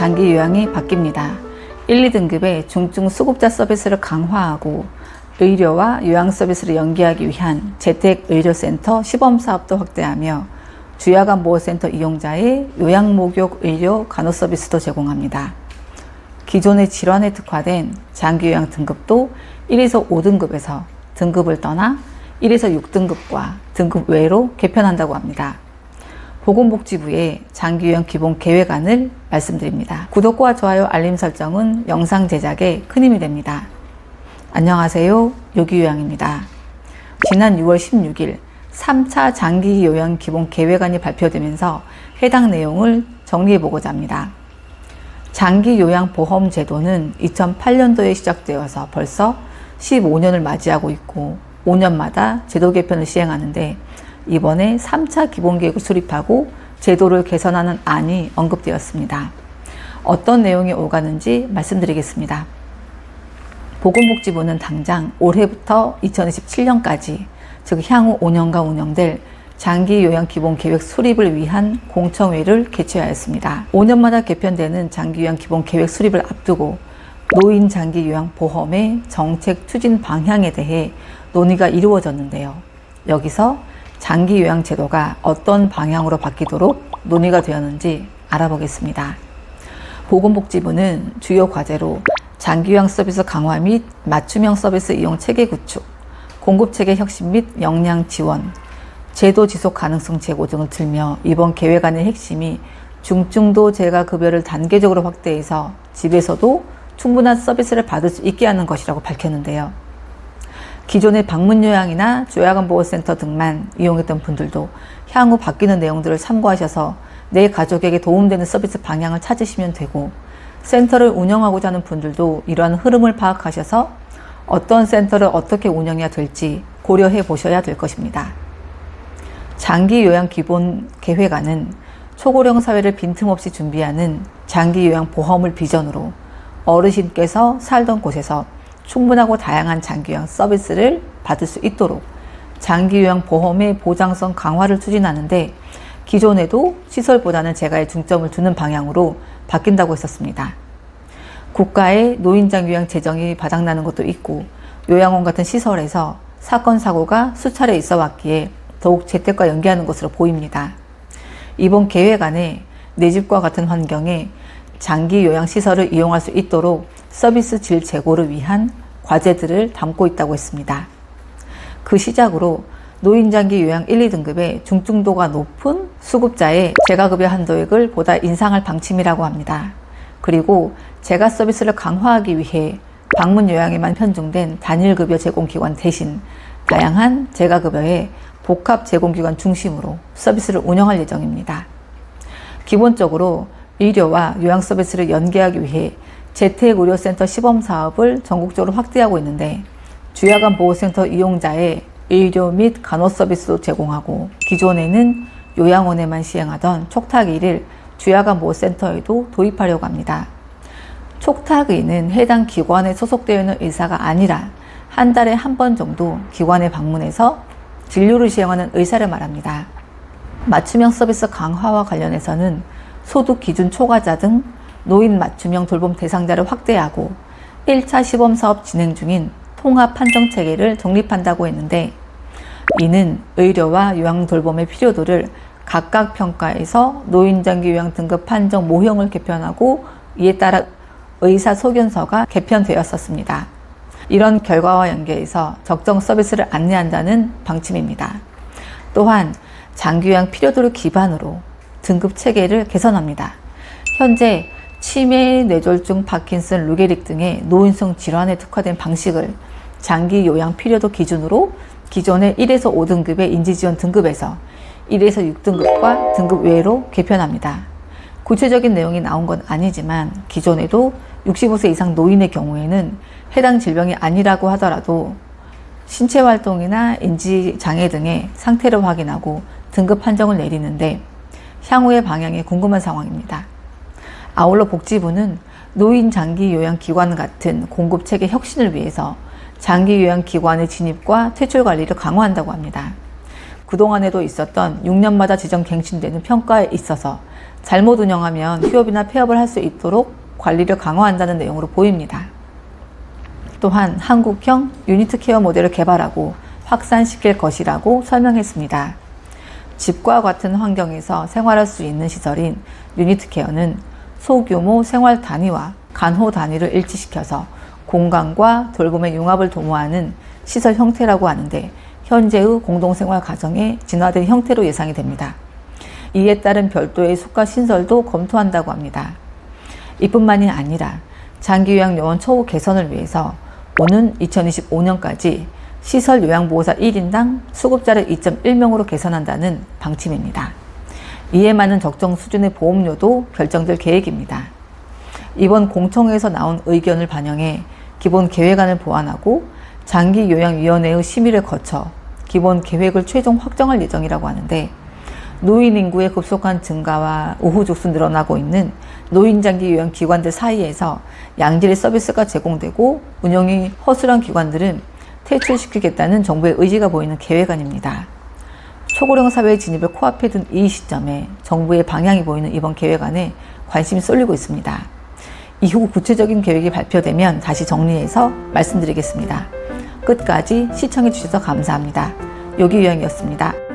장기 요양이 바뀝니다. 1, 2등급의 중증 수급자 서비스를 강화하고 의료와 요양 서비스를 연계하기 위한 재택의료센터 시범사업도 확대하며 주야간보호센터 이용자의 요양목욕 의료 간호 서비스도 제공합니다. 기존의 질환에 특화된 장기요양 등급도 1에서 5등급에서 등급을 떠나 1에서 6등급과 등급 외로 개편한다고 합니다. 보건복지부의 장기요양 기본 계획안을 말씀드립니다. 구독과 좋아요, 알림 설정은 영상 제작에 큰 힘이 됩니다. 안녕하세요. 요기요양입니다. 지난 6월 16일 3차 장기요양 기본 계획안이 발표되면서 해당 내용을 정리해보고자 합니다. 장기요양보험 제도는 2008년도에 시작되어서 벌써 15년을 맞이하고 있고 5년마다 제도 개편을 시행하는데 이번에 3차 기본계획을 수립하고 제도를 개선하는 안이 언급되었습니다. 어떤 내용이 오가는지 말씀드리겠습니다. 보건복지부는 당장 올해부터 2027년까지 즉 향후 5년간 운영될 장기요양기본계획 수립을 위한 공청회를 개최하였습니다. 5년마다 개편되는 장기요양기본계획 수립을 앞두고 노인 장기요양보험의 정책 추진 방향에 대해 논의가 이루어졌는데요. 여기서 장기요양제도가 어떤 방향으로 바뀌도록 논의가 되었는지 알아보겠습니다. 보건복지부는 주요 과제로 장기요양 서비스 강화 및 맞춤형 서비스 이용 체계 구축, 공급체계 혁신 및 역량 지원, 제도 지속 가능성 제고 등을 들며 이번 계획안의 핵심이 중증도 재가급여를 단계적으로 확대해서 집에서도 충분한 서비스를 받을 수 있게 하는 것이라고 밝혔는데요. 기존의 방문요양이나 조야간보호센터 등만 이용했던 분들도 향후 바뀌는 내용들을 참고하셔서 내 가족에게 도움되는 서비스 방향을 찾으시면 되고, 센터를 운영하고자 하는 분들도 이러한 흐름을 파악하셔서 어떤 센터를 어떻게 운영해야 될지 고려해 보셔야 될 것입니다. 장기요양 기본 계획안은 초고령 사회를 빈틈없이 준비하는 장기요양 보험을 비전으로 어르신께서 살던 곳에서 충분하고 다양한 장기요양 서비스를 받을 수 있도록 장기요양 보험의 보장성 강화를 추진하는데 기존에도 시설보다는 재가에 중점을 두는 방향으로 바뀐다고 했었습니다. 국가의 노인장기요양 재정이 바닥나는 것도 있고 요양원 같은 시설에서 사건 사고가 수차례 있어 왔기에 더욱 재택과 연계하는 것으로 보입니다. 이번 계획안에 내 집과 같은 환경에 장기요양시설을 이용할 수 있도록 서비스 질 제고를 위한 과제들을 담고 있다고 했습니다. 그 시작으로 노인장기요양 1, 2등급의 중증도가 높은 수급자의 재가급여 한도액을 보다 인상할 방침이라고 합니다. 그리고 재가 서비스를 강화하기 위해 방문요양에만 편중된 단일급여 제공기관 대신 다양한 재가급여의 복합 제공기관 중심으로 서비스를 운영할 예정입니다. 기본적으로 의료와 요양 서비스를 연계하기 위해 재택의료센터 시범사업을 전국적으로 확대하고 있는데 주야간보호센터 이용자의 의료 및 간호 서비스도 제공하고 기존에는 요양원에만 시행하던 촉탁의를 주야간보호센터에도 도입하려고 합니다. 촉탁의는 해당 기관에 소속되어 있는 의사가 아니라 한 달에 한 번 정도 기관에 방문해서 진료를 시행하는 의사를 말합니다. 맞춤형 서비스 강화와 관련해서는 소득 기준 초과자 등 노인 맞춤형 돌봄 대상자를 확대하고 1차 시범사업 진행 중인 통합 판정 체계를 정립한다고 했는데 이는 의료와 요양 돌봄의 필요도를 각각 평가해서 노인장기요양 등급 판정 모형을 개편하고 이에 따라 의사소견서가 개편되었었습니다. 이런 결과와 연계해서 적정 서비스를 안내한다는 방침입니다. 또한 장기요양 필요도를 기반으로 등급 체계를 개선합니다. 현재 치매, 뇌졸중, 파킨슨, 루게릭 등의 노인성 질환에 특화된 방식을 장기 요양 필요도 기준으로 기존의 1에서 5등급의 인지지원 등급에서 1에서 6등급과 등급 외로 개편합니다. 구체적인 내용이 나온 건 아니지만 기존에도 65세 이상 노인의 경우에는 해당 질병이 아니라고 하더라도 신체활동이나 인지장애 등의 상태를 확인하고 등급 판정을 내리는데 향후의 방향이 궁금한 상황입니다. 아울러 복지부는 노인 장기요양기관 같은 공급체계 혁신을 위해서 장기요양기관의 진입과 퇴출 관리를 강화한다고 합니다. 그동안에도 있었던 6년마다 지정 갱신되는 평가에 있어서 잘못 운영하면 휴업이나 폐업을 할 수 있도록 관리를 강화한다는 내용으로 보입니다. 또한 한국형 유니트 케어 모델을 개발하고 확산시킬 것이라고 설명했습니다. 집과 같은 환경에서 생활할 수 있는 시설인 유니트 케어는 소규모 생활 단위와 간호 단위를 일치시켜서 공간과 돌봄의 융합을 도모하는 시설 형태라고 하는데 현재의 공동생활 가정의 진화된 형태로 예상이 됩니다. 이에 따른 별도의 수가 신설도 검토한다고 합니다. 이뿐만이 아니라 장기요양요원 처우 개선을 위해서 오는 2025년까지 시설 요양보호사 1인당 수급자를 2.1명으로 개선한다는 방침입니다. 이에 맞는 적정 수준의 보험료도 결정될 계획입니다. 이번 공청회에서 나온 의견을 반영해 기본 계획안을 보완하고 장기요양위원회의 심의를 거쳐 기본 계획을 최종 확정할 예정이라고 하는데, 노인 인구의 급속한 증가와 우후죽순 늘어나고 있는 노인장기 요양기관들 사이에서 양질의 서비스가 제공되고 운영이 허술한 기관들은 퇴출시키겠다는 정부의 의지가 보이는 계획안입니다. 초고령 사회의 진입을 코앞에 둔 이 시점에 정부의 방향이 보이는 이번 계획안에 관심이 쏠리고 있습니다. 이후 구체적인 계획이 발표되면 다시 정리해서 말씀드리겠습니다. 끝까지 시청해 주셔서 감사합니다. 요기요양이었습니다.